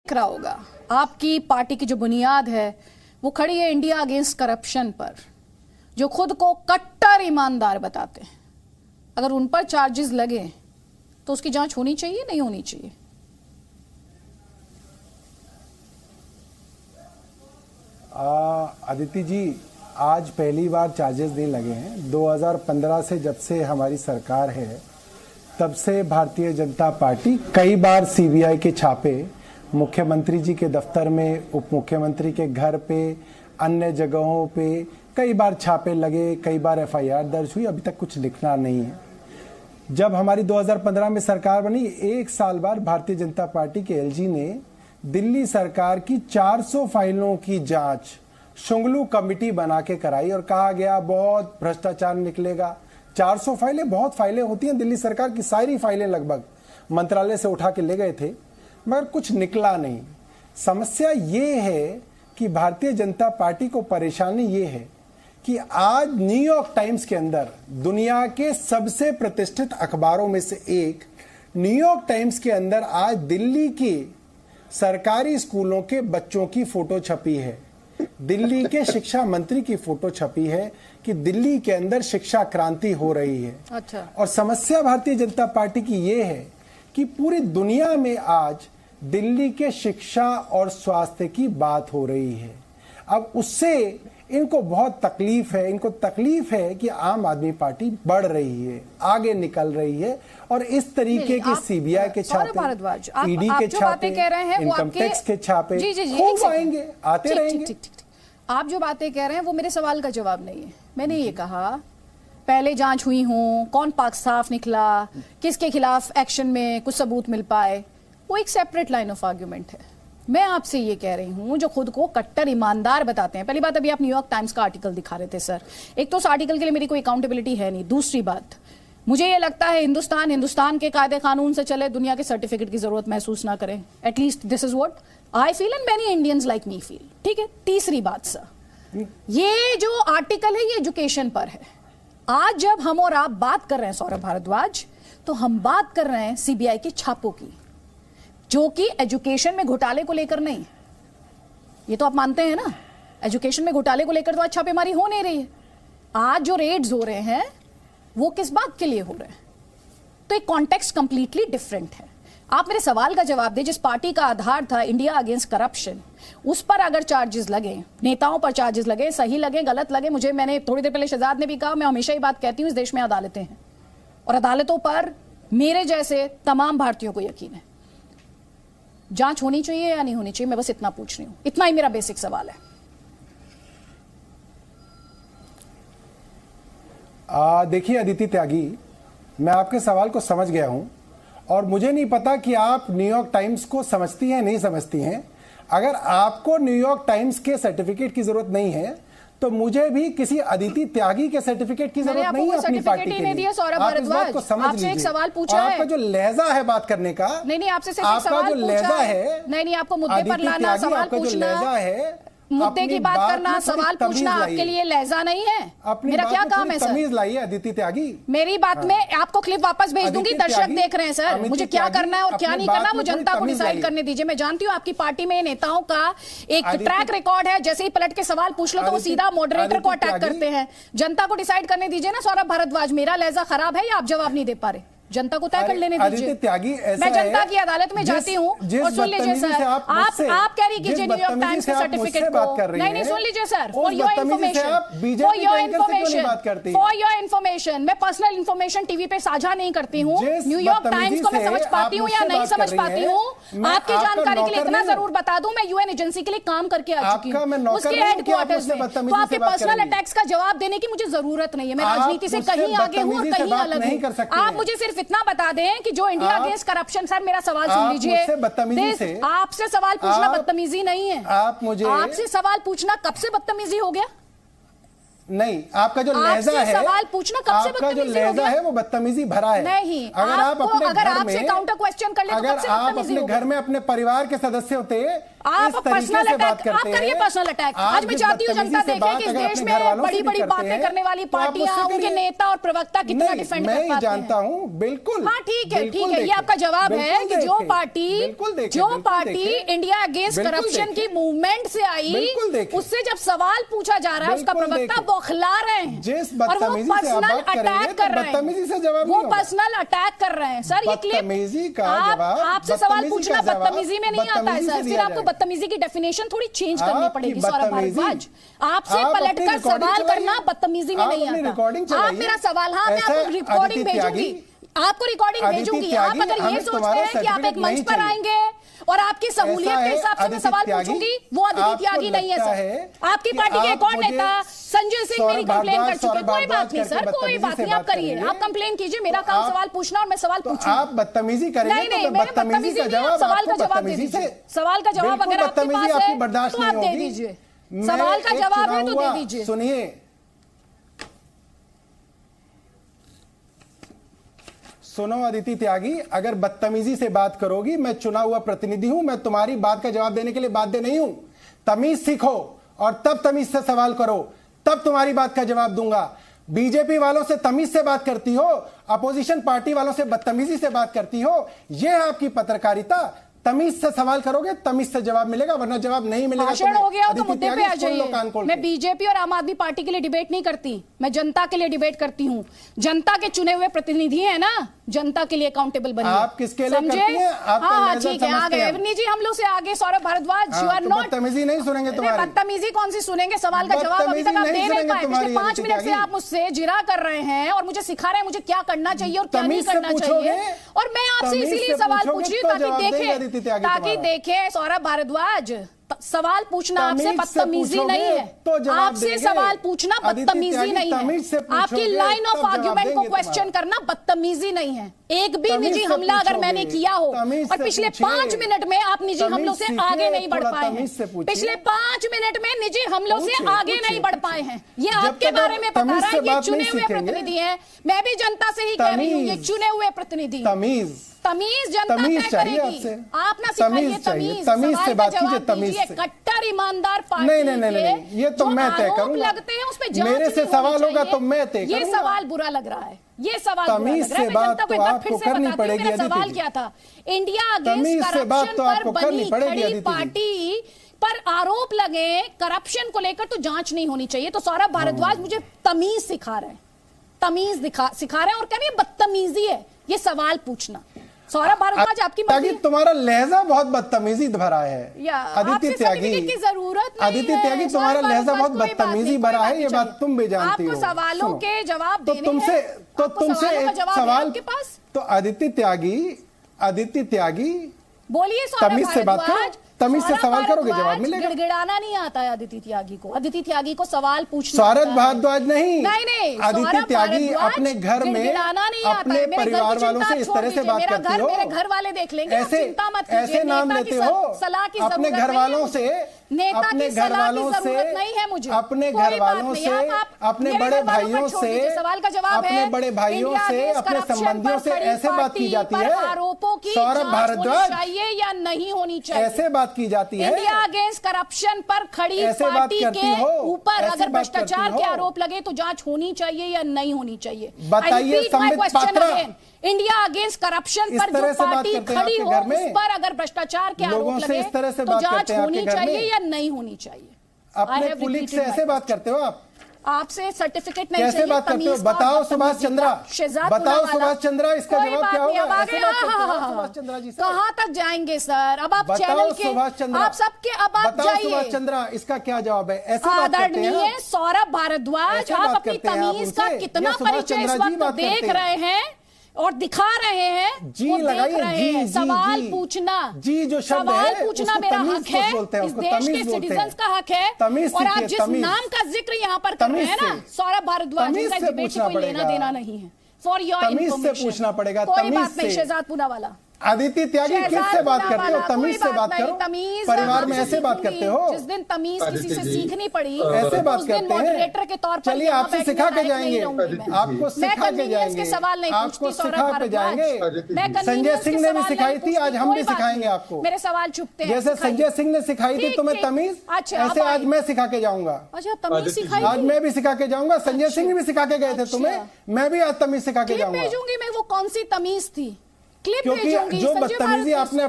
दिख रहा होगा आपकी पार्टी की जो बुनियाद है वो खड़ी है इंडिया अगेंस्ट करप्शन पर, जो खुद को कट्टर ईमानदार बताते हैं। अगर उन पर चार्जेस लगे तो उसकी जांच होनी चाहिए, नहीं होनी चाहिए? अदिति जी, आज पहली बार चार्जेस नहीं लगे हैं। 2015 से जब से हमारी सरकार है तब से भारतीय जनता पार्टी कई बार सीबीआई के छापे मुख्यमंत्री जी के दफ्तर में, उप मुख्यमंत्री के घर पे, अन्य जगहों पे कई बार छापे लगे, कई बार एफआईआर दर्ज हुई, अभी तक कुछ लिखना नहीं है। जब हमारी 2015 में सरकार बनी, एक साल बाद भारतीय जनता पार्टी के एलजी ने दिल्ली सरकार की 400 फाइलों की जांच शुंगलू कमेटी बना के कराई और कहा गया बहुत भ्रष्टाचार निकलेगा। 400 फाइलें, बहुत फाइलें होती हैं। दिल्ली सरकार की सारी फाइलें लगभग मंत्रालय से उठा के ले गए थे, मगर कुछ निकला नहीं। समस्या ये है कि भारतीय जनता पार्टी को परेशानी ये है कि आज न्यूयॉर्क टाइम्स के अंदर, दुनिया के सबसे प्रतिष्ठित अखबारों में से एक न्यूयॉर्क टाइम्स के अंदर आज दिल्ली के सरकारी स्कूलों के बच्चों की फोटो छपी है, दिल्ली के शिक्षा मंत्री की फोटो छपी है कि दिल्ली के अंदर शिक्षा क्रांति हो रही है। अच्छा। और समस्या भारतीय जनता पार्टी की ये है कि पूरी दुनिया में आज दिल्ली के शिक्षा और स्वास्थ्य की बात हो रही है। अब उससे इनको बहुत तकलीफ है। इनको तकलीफ है कि आम आदमी पार्टी बढ़ रही है, आगे निकल रही है, और इस तरीके के सीबीआई के छापे, ईडी के छापे, इनकम टैक्स के छापे खूब आएंगे, आते रहेंगे। आप जो बातें कह रहे हैं वो मेरे सवाल का जवाब नहीं है। मैंने ये कहा पहले जांच हुई हो, कौन पाक साफ निकला, किसके खिलाफ एक्शन में कुछ सबूत मिल पाए, वो एक सेपरेट लाइन ऑफ आर्ग्यूमेंट है। मैं आपसे ये कह रही हूं जो खुद को कट्टर ईमानदार बताते हैं। पहली बात, अभी आप न्यूयॉर्क टाइम्स का आर्टिकल दिखा रहे थे सर, एक तो उस आर्टिकल के लिए मेरी कोई अकाउंटेबिलिटी है नहीं। दूसरी बात, मुझे ये लगता है हिंदुस्तान के कायदे कानून से चले, दुनिया के सर्टिफिकेट की जरूरत महसूस ना करें। At least this is what I feel and many Indians like me feel. ठीक है। तीसरी बात सर, ये जो आर्टिकल है ये एजुकेशन पर है। आज जब हम और आप बात कर रहे हैं सौरभ भारद्वाज, तो हम बात कर रहे हैं सीबीआई के छापों की, जो कि एजुकेशन में घोटाले को लेकर नहीं। ये तो आप मानते हैं ना, एजुकेशन में घोटाले को लेकर तो आज छापेमारी हो नहीं रही है। आज जो रेड्स हो रहे हैं वो किस बात के लिए हो रहे हैं? तो एक कॉन्टेक्स्ट कंप्लीटली डिफरेंट है। आप मेरे सवाल का जवाब दें। जिस पार्टी का आधार था इंडिया अगेंस्ट करप्शन, उस पर अगर चार्जेस लगे, नेताओं पर चार्जेस लगे, सही लगे गलत लगे, मैंने थोड़ी देर पहले शहजाद ने भी कहा, मैं हमेशा ही बात कहती हूं, इस देश में अदालतें हैं और अदालतों पर मेरे जैसे तमाम भारतीयों को यकीन है। जांच होनी चाहिए या नहीं होनी चाहिए, मैं बस इतना पूछ रही हूं। इतना ही मेरा बेसिक सवाल है। देखिए अदिति त्यागी, मैं आपके सवाल को समझ गया हूं और मुझे नहीं पता कि आप न्यूयॉर्क टाइम्स को समझती हैं नहीं समझती हैं। अगर आपको न्यूयॉर्क टाइम्स के सर्टिफिकेट की जरूरत नहीं है तो मुझे भी किसी अदिति त्यागी के सर्टिफिकेट की जरूरत नहीं है अपनी पार्टी के लिए। आप इस बात को समझ लीजिए। एक सवाल पूछा है। आपका जो लहजा है बात करने का, नहीं आपसे सिर्फ एक सवाल पूछा है। नहीं आपको मुद्दे पर लाना, सवाल पूछना, मुद्दे की बात करना, सवाल पूछना आपके लिए लहजा नहीं है। मेरा क्या काम है सर? तमीज लाइए अदिति त्यागी। मेरी बात में आपको क्लिप वापस भेज दूंगी, दर्शक देख रहे हैं सर। मुझे क्या करना है और क्या नहीं करना वो जनता को डिसाइड करने दीजिए। मैं जानती हूँ आपकी पार्टी में नेताओं का एक ट्रैक रिकॉर्ड है, जैसे ही पलट के सवाल पूछ लो तो वो सीधा मॉडरेटर को अटैक करते हैं। जनता को डिसाइड करने दीजिए ना सौरभ भारद्वाज, मेरा लहजा खराब है या आप जवाब नहीं दे पा रहे? जनता को तय कर लेने दीजिए। त्यागी, मैं जनता की अदालत में जाती हूँ। और सुन लीजिए सर, आप कैरी कीजिए न्यूयॉर्क टाइम्स के सर्टिफिकेट को। नहीं सुन लीजिए सर, फॉर योर इन्फॉर्मेशन, मैं पर्सनल इन्फॉर्मेशन टीवी पे साझा नहीं करती हूँ। न्यूयॉर्क टाइम्स को मैं समझ पाती हूँ या नहीं समझ पाती हूँ, आपकी जानकारी के लिए इतना जरूर बता दूं, मैं यूएन एजेंसी के लिए काम करके आ चुकी हूँ, उसके हेडक्वार्टर्स में। तो आपके पर्सनल अटैक्स का जवाब देने की मुझे जरूरत नहीं है। मैं राजनीति से कहीं आगे हूँ और कहीं अलग हूँ। आप मुझे सिर्फ इतना बता दें कि जो इंडिया अगेंस्ट करप्शन, सर मेरा सवाल सुन लीजिए। आपसे सवाल पूछना बदतमीजी नहीं है। आपसे सवाल पूछना कब से बदतमीजी हो गया? नहीं, आपका जो लहजा है, सवाल पूछना कब से बदतमीजी हो गया? है वो बदतमीजी भरा है। नहीं, अगर आप अपने अगर आपसे काउंटर क्वेश्चन कर ले तो कब से बदतमीजी हो गया? अगर आप अपने घर में अपने परिवार के सदस्य होते आप इस तरीके पर्सनल से अटैक बात आप करते करिए हैं। Personal attack. आप आज मैं जिस चाहती हूँ जनता बदतमीजी से देखे बात कि इस अगर देश अपने में घरवालों से बड़ी भी बड़ी करते बातें हैं, करने वाली तो आप पार्टियां, मुझसे उनके करिए। नेता और प्रवक्ता कितना नहीं, डिफेंड मैं कर ही पाते जानता हैं। हूं, बिल्कुल। हाँ ठीक है, बिल्कुल ठीक है, ये देखें, आपका जवाब है बिल्कुल कि जो देखें, पार्टी बिल्कुल देखें, जो बिल्कुल पार्टी देखें, इंडिया अगेंस्ट बिल्कुल करप्शन की देखें, मूवमेंट से आई, बिल्कुल देखें, उससे जब सवाल पूछा जा रहा है उसका बिल्कुल प्रवक्ता देखें। बौखला रहे हैं जिस और वो बदतमीजी से आप पर्सनल बात करेंगे, अटैक तो कर रहे हैं। बदतमीजी से जवाब वो नहीं होगा। पर्सनल अटैक कर रहे हैं सर। ये बदतमीजी क्लिप का जवाब, आपसे सवाल बदतमीजी पूछना का जवाब बदतमीजी में नहीं आता है बदतमीजी से सर। दिया फिर आपको जाएगा। बदतमीजी की डेफिनेशन थोड़ी चेंज करनी आपकी पड़ेगी सौरभ बदतमीजी, भारद्वाज। आपसे आप पलटकर अपनी रिकॉर्डिंग सवाल चलाइए। करना बदतमीजी में आप नहीं अपनी आता। रिकॉर्डिंग आप चलाइए। मेरा सवाल, हाँ मैं ऐसा आपको रिकॉर्डिंग अदिति भेजूंगी, त्यागी, आपको रिकॉर्डिंग अदिति भेजूंगी। त्यागी, आप अगर ये हमें सोचते तुम्हारा हैं कि आप एक सर्टिफिकेट मंच नहीं पर चाहिए। आएंगे और आपकी सहूलियत के हिसाब से मैं सवाल पूछूंगी, वो अदिति त्यागी नहीं है सर। आपकी पार्टी के एक और नेता संजय सिंह मेरी कंप्लेन कर चुके। कोई बात नहीं सर, कोई बात नहीं, आप करिए, आप कंप्लेन कीजिए, मेरा काम सवाल पूछना और मैं सवाल पूछूंगी। आप बदतमीजी करेंगे नहीं नहीं, तो मैंने बदतमीजी का जवाब सवाल का आपको जवाब दे बदतमीजी दीजिए। से, सवाल का जवाब बिल्कुल अगर आपके बदतमीजी पास आपकी है बर्दाश्त तो नहीं आप दे होगी। दीजिए। मैं सवाल का एक जवाब है चुनाव तो दे हुआ, दीजिए। सुनिए सुनो अदिति त्यागी, अगर बदतमीजी से बात करोगी, मैं चुना हुआ प्रतिनिधि हूं, मैं तुम्हारी बात का जवाब देने के लिए बाध्य नहीं हूं। तमीज सीखो और तब तमीज से सवाल करो, तब तुम्हारी बात का जवाब दूंगा। बीजेपी वालों से तमीज से बात करती हो, अपोजिशन पार्टी वालों से बदतमीजी से बात करती हो, यह है आपकी पत्रकारिता। तमीज से सवाल करोगे, तमीज से जवाब मिलेगा, वरना जवाब नहीं मिलेगा। भाषण हो गया हो तो अदिति मुद्दे पे त्यागी, आ सुन लो जाइए। कान खोल मैं के। बीजेपी और आम आदमी पार्टी के लिए डिबेट नहीं करती, मैं जनता के लिए डिबेट करती हूँ। जनता के चुने हुए प्रतिनिधि है ना, जनता के लिए अकाउंटेबल बनिए। आप किसके लिए समझे? करती हैं? आप हाँ लहजा ठीक है, आ समझते गए हैं। अवनी जी हम लोग से आगे। सौरभ भारद्वाज, यू आर तो नॉट। बदतमीजी नहीं सुनेंगे तुम्हारी। बदतमीजी कौन सी सुनेंगे? सवाल का जवाब अभी तक आप बदतमीजी दे नहीं नहीं सुनेंगे पाए। तुम्हारी, पिछले 5 अदिति मिनट से त्यागी। आप मुझसे जिरा कर रहे हैं और मुझे सिखा रहे हैं मुझे क्या करना चाहिए और क्या नहीं तमीज से करना चाहिए। पूछोगे, और मैं आपसे तमीज इसीलिए से सवाल पूछोगे पूछ रही तो हूँ ताकि जवाब देंगे अदिति देखें, त्यागी ताकि तुम्हारा। देखें सौरभ भारद्वाज, सवाल पूछना आपसे तमीज से बदतमीजी पूछोगे नहीं है। तो जवाब आपसे देंगे। सवाल पूछना अदिति बदतमीजी त्यागी, नहीं तमीज से है। आपकी पूछोगे, लाइन तब ऑफ जवाब आर्ग्यूमेंट को देंगे क्वेश्चन तुम्हारा। करना बदतमीजी नहीं है। एक भी तमीज निजी से हमला अगर पूछोगे, मैंने किया हो तमीज और से पिछले पूछिए। 5 मिनट में आप निजी तमीज हमलों से सीखिए, आगे नहीं बढ़ थोड़ा पाए तमीज से हैं। पूछिए। पिछले 5 मिनट में निजी हमलों से पूछिए, आगे नहीं बढ़ पाए हैं। ये जब आपके तक बारे में पता तमीज रहा से है, ये बात चुने नहीं हुए सीखेंगे। प्रतिनिधि हैं। मैं भी जनता से ही कह रही हूँ, ये तमीज। चुने हुए प्रतिनिधि। तमीज तमीज जनता तमीज तय चाहिए करेगी। आपसे। आप ना सिखाइए तमीज चाहिए, तमीज। तमीज सवाल से का बात कीजिए, जवाब तमीज दीजिए। से। कट्टर ईमानदार पार्टी नहीं, नहीं, नहीं, के नहीं, ये तो जो मैं तय आरोप करूंगा। लगते हैं उस पे जांच मेरे से नहीं होनी सवाल होगा चाहिए। तो मैं तय ये करूंगा। सवाल बुरा लग रहा है, ये सवाल बुरा तमीज लग रहा है। से मैं बात जनता को तो एक बार आपको फिर से करनी बताती हूँ पड़ेगी, मेरा अदिति सवाल जी। क्या था। इंडिया तमीज अगेंस्ट से बात करप्शन तो पर आपको करनी बनी पड़ेगी, खड़ी अदिति जी। पार्टी पर आरोप लगे करप्शन को लेकर तो जांच नहीं होनी चाहिए। तो सौरभ भारद्वाज मुझे तमीज सिखा रहे हैं, तमीज सिखा रहे हैं और कह रहे हैं बदतमीजी है ये सवाल पूछना। सौरभ भारद्वाज आपकी मर्जी। तुम्हारा लहजा बहुत बदतमीजी भरा है अदिति त्यागी। की जरूरत नहीं अदिति त्यागी, तुम्हारा लहजा बहुत बदतमीजी भरा है, ये बात तुम भी जानती हो। आपको सवालों के जवाब तो देने तुमसे हैं। तो आपको तुमसे सवालों का एक जवाब है सवाल आपके पास? तो अदिति त्यागी बोलिए सौरभ तमीज से बात करो, भारद्वाज। तमीज से सौरभ सवाल करोगे, भारद्वाज, जवाब मिलेगा। गिड़गिड़ाना नहीं आता है अदिति त्यागी को। अदिति त्यागी को सवाल पूछना सौरभ आता है। भारद्वाज नहीं, नहीं अदिति सौरभ त्यागी भारद्वाज अपने घर में गिड़गिड़ाना नहीं आता अपने है। मेरे घर की परिवार वालों चिंता से इस छोड़ तरह से दीजिए। बात मेरा करती घर हो। मेरे घर वाले देख लेंगे, आप ऐसे चिंता मत कीजिए। ऐसे नाम नेता की लेते हो सलाह की अपने जरूरत घर नहीं वालों है। से, नेता अपने की घर सलाह की वालों से, जरूरत नहीं है मुझे। अपने कोई घर बात वालों नहीं, से, आप अपने मेरे बड़े घर वालों भाइयों पर छोड़ से, दीजिए। सवाल का जवाब है, अपने बड़े भाइयों इंडिया से, अगेंस्ट अपने करप्शन संबंधियों पर से खड़ी ऐसे बात की पार्टी जाती पर है। आरोपों की सौरभ जांच होनी भारद्वाज, चाहिए या नहीं होनी चाहिए, ऐसे बात की जाती है। इंडिया अगेंस्ट करप्शन पर खड़ी ऐसे बात पार्टी करती के हो, ऊपर ऐसे अगर बात करती भ्रष्टाचार के हो। आरोप लगे तो जांच होनी चाहिए या नहीं होनी चाहिए। बताइए Sambit Patra, India against corruption इस पर तरह जो से बात पार्टी करते हैं खड़ी आपके हो घर में? उस पर अगर भ्रष्टाचार के लोगों आरोप से लगे इस तरह से तो बात जांच करते हैं होनी आपके घर चाहिए में? या नहीं होनी चाहिए। अपने कुलीग से ऐसे बात करते हो आप? आपसे सर्टिफिकेट नहीं कैसे चाहिए, बात करते हो? तमीज का, बताओ सुभाष बदतमीजी चंद्रा, का। शहजाद बताओ पूनावाला। सुभाष चंद्रा, इसका कोई जवाब बात क्या नहीं, होगा? अब आगे ऐसे बात करते हो हाँ, सुभाष चंद्रा जी से? कहाँ तक जाएंगे सर? अब आप बताओ चैनल के सुभाष चंद्रा, आप सबके अब आप बताओ सुभाष जाइए। चंद्रा, इसका क्या जवाब है? ऐसे बात करते हैं आदरणीय आप? सौरभ भारद्वाज, ऐसे आप बात अपनी करते हैं आप तमीज का उनसे? कितना या सुभाष परिचय इस चंद्रा जी वक्त बात देख करते हैं? रहे हैं और दिखा रहे हैं, जी वो देख लगाइए, रहे जी, हैं। जी, सवाल जी। पूछना, जी जो शब्द सवाल है, पूछना उसको मेरा तमीज हक से है, बोलते हैं, इस उसको देश तमीज के बोलते सिटीजन्स हैं। का हक है। तमीज और आप सीखिए, जिस तमीज। नाम का जिक्र यहाँ पर कर रहे हैं ना, तमीज से। सौरभ भारद्वाज, तमीज इनका से डिबेट से पूछना कोई लेना पड़ेगा। देना नहीं है। फॉर योर तमीज से इन्फॉर्मेशन पूछना पड़ेगा, कोई तमीज बात नहीं। से। शहजाद पूनावाला, अदिति त्यागी किससे बात करते हो? तमीज से बात करो। परिवार में ऐसे बात करते हो? जिस दिन तमीज किसी से सीखनी पड़ी ऐसे बात करते हैं? मॉडरेटर के तौर पर चलिए आपसे सिखा के जाएंगे, आपको सिखा के जाएंगे, सवाल नहीं आपको सिखा के जाएंगे। संजय सिंह ने भी सिखाई थी, आज हम भी सिखाएंगे आपको। मेरे सवाल चुपते हैं। जैसे संजय सिंह ने सिखाई थी तुम्हें तमीज, ऐसे आज मैं सिखा के जाऊंगा। अच्छा, तमीज सिखाई आज मैं भी सिखा के जाऊंगा। संजय सिंह भी सिखा के गए थे तुम्हें, मैं भी आज तमीज सिखा के जाऊंगा। भेजूंगी मैं, वो कौन सी तमीज थी? क्लिप क्योंकि भेजूंगी। जो बदतमीजी आपने